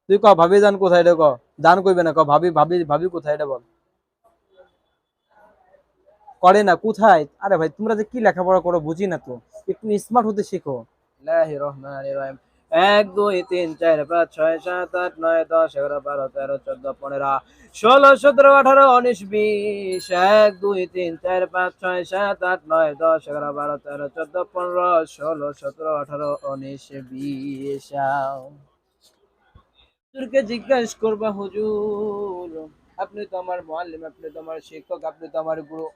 তুই ক ভাবি জান কোথায় এটা ক। জান কইবে না, ক ভাবি ভাবি ভাবি কোথায় এটা বল। করে না কোথায়? আরে ভাই তোমরা যে কি লেখাপড়া করো বুঝি না তো, একটু স্মার্ট হতে শেখো। বিসমিল্লাহির রহমানির রহিম। ১ ২ ৩ ৪ ৫ ৬ ৭ ৮ ৯ ১০ ১১ ১২ ১৩ ১৪ ১৫ ১৬ ১৭ ১৮ ১৯ ২০। ১ ২ ৩ ৪ ৫ ৬ ৭ ৮ ৯ ১০ ১১ ১২ ১৩ ১৪ ১৫ ১৬ ১৭ ১৮ ১৯ ২০। হুজুরকে জিজ্ঞেস করবা, হুজুর আপনি তো আমার মুআল্লিম, আপনি তো আমার শিক্ষক, আপনি তো আমার গুরু,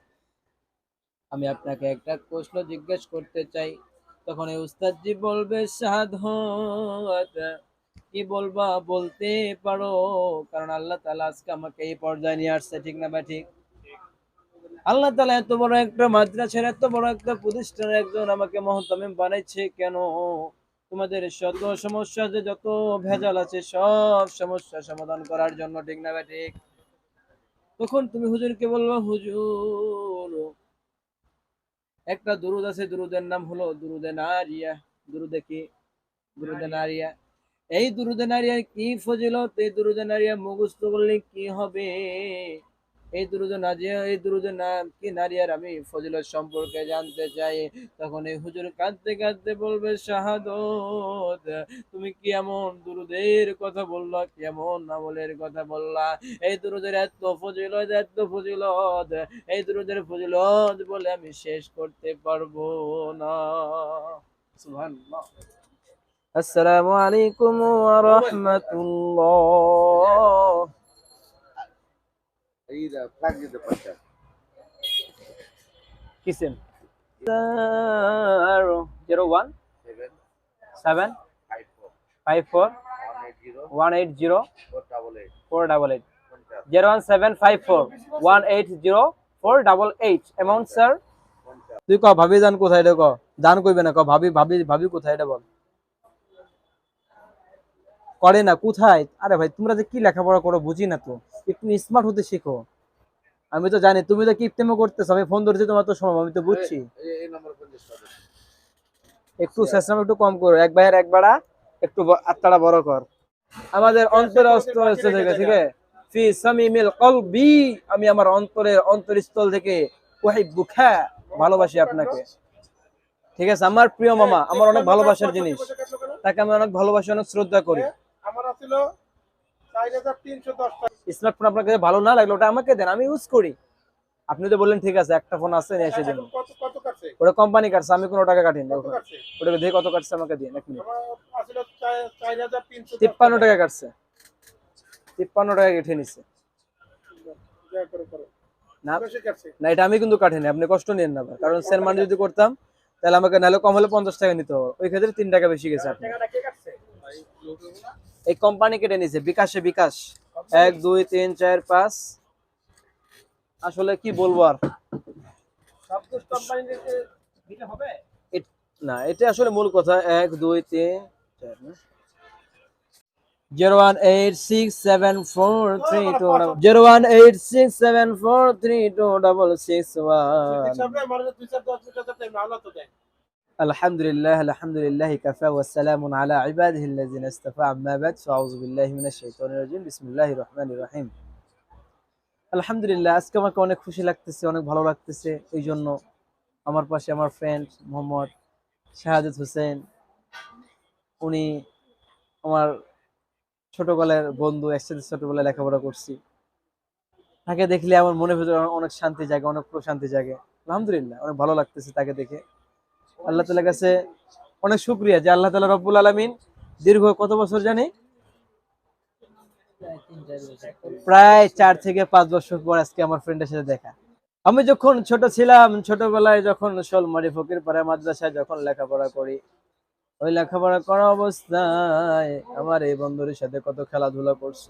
আমি আপনাকে একটা প্রশ্ন জিজ্ঞেস করতে চাই। তখন এই উস্তাদজি বলবে, সাধত কি বলবা বলতে পারো, কারণ আল্লাহ তাআলা আজকে আমাকে এই পর্যায়ে নিয়ে আসছে, ঠিক না ভাই ঠিক? আল্লাহ তাআলা এত বড় একটা মাদ্রাসার, এত বড় একটা প্রতিষ্ঠানের একজন আমাকে মুহতামিম বানাইছে কেন? তোমাদের শত সমস্যা যে যত ভেজাল আছে সব সমস্যা সমাধান করার জন্য, ঠিক না ভাই ঠিক? তখন তুমি হুজুরকে বলবা, হুজুর একটা দুরুদ আছে, দুরুদের নাম হলো দুরুদে নারিয়া। দুরুদে কি? দুরুদে নারিয়া। এই দুরুদে নারিয়া কি ফজিলত, এই দুরুদে নারিয়া মুখস্থ করলে কি হবে? এই দুরুদে নাজিয়া, এই দুরুদে নাম কি নারিয়ার আমি ফজিলত সম্পর্কে জানতে চাই। তখন এই হুজুর কাঁদতে কাঁদতে বলবে, শাহাদত তুমি কি এমন দুরুদের কথা বললা, কি এমন আমলের কথা বললা, এই দুরুদের এত ফজিলত, এত ফজিলত, এই দুরুদের ফজিলত বলে আমি শেষ করতে পারবো না। সুবহানাল্লাহ। আসসালামু আলাইকুম ওয়া রাহমাতুল্লাহ। কিসেন 01 754 180 488 01754 180 488 অ্যামাউন্ট স্যার। তুই ক ভাবি জান কোথায় এটা ক। জান কইবে না, ক ভাবি ভাবি ভাবি কোথায় এটা বল। করে না কোথায়? আরে ভাই তোমরা যে কি লেখাপড়া করো বুঝি না তো, একটু স্মার্ট হতে শেখো। আমি তো জানি তুমি তো কিপটেমো করতেছো, আমি ফোন ধরেছি তোমার তো সময়, আমি তো বুঝছি। একটু চেষ্টা একটু কম করো, এক ভাইয়ের এক বাড়া, একটু আত্মাটা বড় কর। আমাদের অন্তরে অস্ত্র হচ্ছে থেকে, ঠিক আছে? ফি সামিমিল কলবি, আমি আমার অন্তরের অন্তরস্থল থেকে উহিব্বুকা, ভালোবাসি আপনাকে। ঠিক আছে? আমার প্রিয় মামা, আমার অনেক ভালোবাসার জিনিস, তাকে আমি অনেক ভালোবাসি, অনেক শ্রদ্ধা করি। আমার ছিল 4310 স্মার্টফোন, আপনার কাছে ভালো না লাগলো ওটা আমাকে দেন, আমি ইউজ করি। আপনি তো বললেন ঠিক আছে একটা ফোন আছে নিয়ে এসে দিন। ওটা কোম্পানি কাটছে, আমি কোনো টাকা কাটিনি। ওটাকে দেখে কত কাটছে আমাকে দিন, 1 মিনিট। 53 টাকা কাটছে, 53 টাকা কেটে নিচ্ছে। না না, এটা আমি কিন্তু কাটিনি, আপনি কষ্ট নিয়েন না, কারণ সেল মানি যদি করতাম তাহলে আমাকে নাহলে কম হলে 50 টাকা নিতে হবে, ওই ক্ষেত্রে 3 টাকা বেশি গেছে। আপনি এই কোম্পানি কেটে নিছে, বিকাশে, বিকাশ 1 2 3 4 5। আসলে কি বলবো আর, না এটা আসলে মূল কথা। 1 2 3 4 না, 0186743 01867432661। আলহামদুলিল্লাহ, আলহামদুলিল্লাহ কাফা ওয়া সালামুন আলা ইবাদিহিল্লাযিনা ইসতাফা, আম্মা বাদ, ফাউযু বিল্লাহি মিনাশ শাইতানির রাজিম, বিসমিল্লাহির রহমানির রহিম। আলহামদুলিল্লাহ, আজকে আমাকে অনেক খুশি লাগতেছে, অনেক ভালো লাগতেছে। এই জন্য আমার পাশে আমার ফ্রেন্ড মোহাম্মদ শাহাদাত হোসেন, উনি আমার ছোটবেলার বন্ধু, একসাথে ছোটবেলায় লেখাপড়া করছি। তাকে দেখলে আমার মনের ভিতরে অনেক শান্তি জাগে, অনেক প্রশান্তি জাগে। আলহামদুলিল্লাহ, অনেক ভালো লাগতেছে তাকে দেখে। আল্লাহ তাআলার কাছে অনেক শুকরিয়া যে আল্লাহ তাআলা রব্বুল আলামিন দীর্ঘ কত বছর জানি, প্রায় 4 থেকে 5 বছর পর আজকে আমার ফ্রেন্ডের সাথে দেখা। আমি যখন ছোট ছিলাম, ছোটবেলায় যখন শোলমারি ফকিরপাড়া মাদ্রাসায় যখন লেখাপড়া করি, ওই লেখাপড়া করা অবস্থায় আমার এই বন্ধুর সাথে কত খেলাধুলা করছি।